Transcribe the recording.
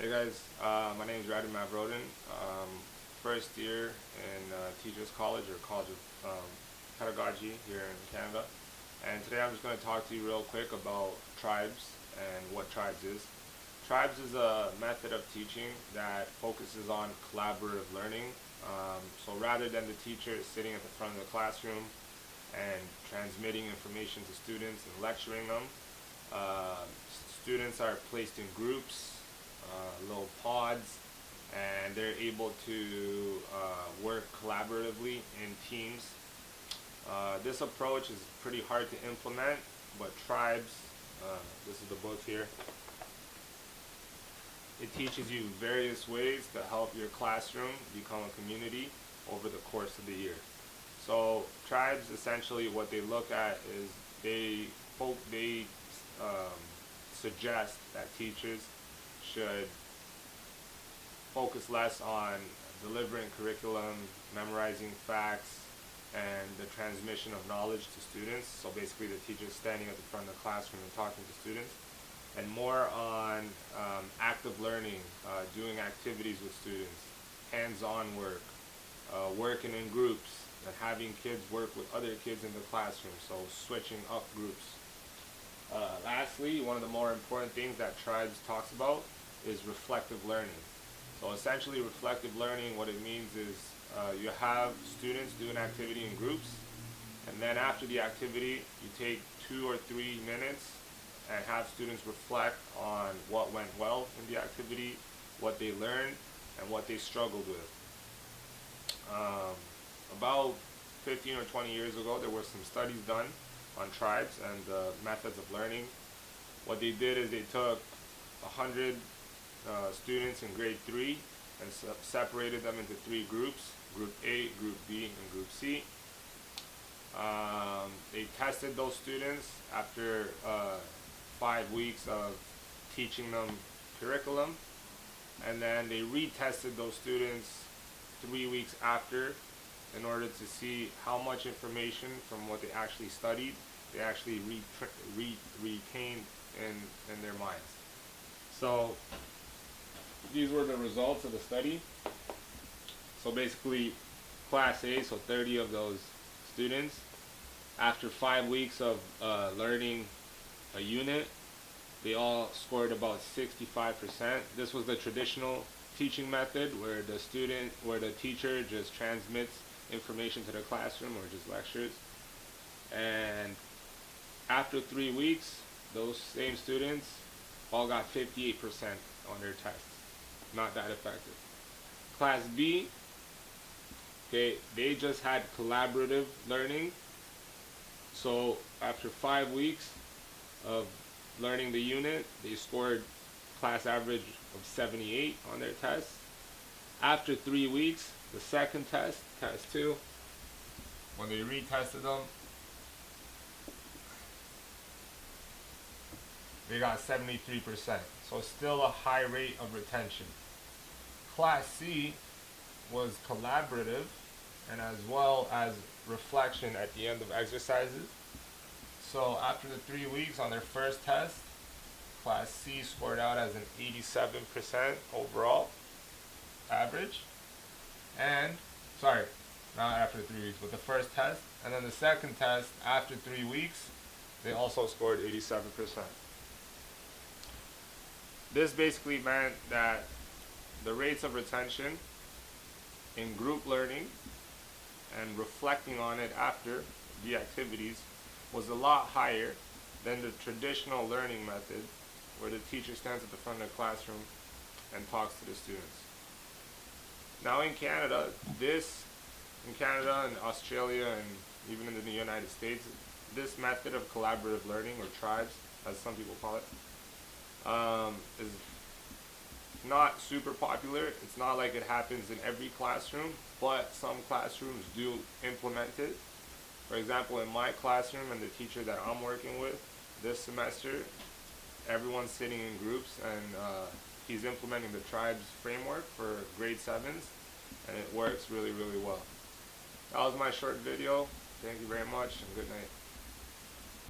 Hey guys, my name is Radin Mavrodin. First year in Teachers College or College of Pedagogy here in Canada. And today I'm just going to talk to you real quick about tribes and what tribes is. Tribes is a method of teaching that focuses on collaborative learning. So rather than the teacher sitting at the front of the classroom and transmitting information to students and lecturing them, uh, students are placed in groups, little pods, and they're able to work collaboratively in teams. This approach is pretty hard to implement, but tribes, this is the book here, it teaches you various ways to help your classroom become a community over the course of the year. So tribes, essentially what they look at is they um, suggest that teachers should focus less on delivering curriculum, memorizing facts, and the transmission of knowledge to students. So basically the teacher standing at the front of the classroom and talking to students, and more on active learning, doing activities with students, hands-on work, working in groups, and having kids work with other kids in the classroom, so switching up groups. Lastly, one of the more important things that Tribes talks about is reflective learning. So essentially reflective learning, what it means is you have students do an activity in groups, and then after the activity you take 2 or 3 minutes and have students reflect on what went well in the activity, what they learned, and what they struggled with. About 15 or 20 years ago, there were some studies done on tribes and methods of learning. What they did is they took 100 students in grade 3 and separated them into 3 groups, group A, group B, and group C. They tested those students after 5 weeks of teaching them curriculum, and then they retested those students 3 weeks after in order to see how much information from what they actually studied they actually retained in their minds. So these were the results of the study. So basically, Class A, so 30 of those students, after 5 weeks of learning a unit, they all scored about 65%. This was the traditional teaching method where the teacher just transmits information to the classroom or just lectures. And after 3 weeks, those same students all got 58% on their tests. Not that effective. Class B, okay, they just had collaborative learning. So after 5 weeks of learning the unit, they scored class average of 78 on their tests. After 3 weeks, the second test, test 2, when they retested them, they got 73%. So still a high rate of retention. Class C was collaborative and as well as reflection at the end of exercises. So after the 3 weeks on their first test, Class C scored out as an 87% overall average. And, sorry, not after 3 weeks, but the first test. And then the second test, after 3 weeks, they also scored 87%. This basically meant that the rates of retention in group learning and reflecting on it after the activities was a lot higher than the traditional learning method where the teacher stands at the front of the classroom and talks to the students. Now in Canada and Australia and even in the United States, this method of collaborative learning, or tribes as some people call it, is not super popular. It's not like it happens in every classroom, but some classrooms do implement it. For example, in my classroom and the teacher that I'm working with this semester, everyone's sitting in groups, and he's implementing the tribes framework for grade 7s, and it works really, really well. That was my short video. Thank you very much, and good night.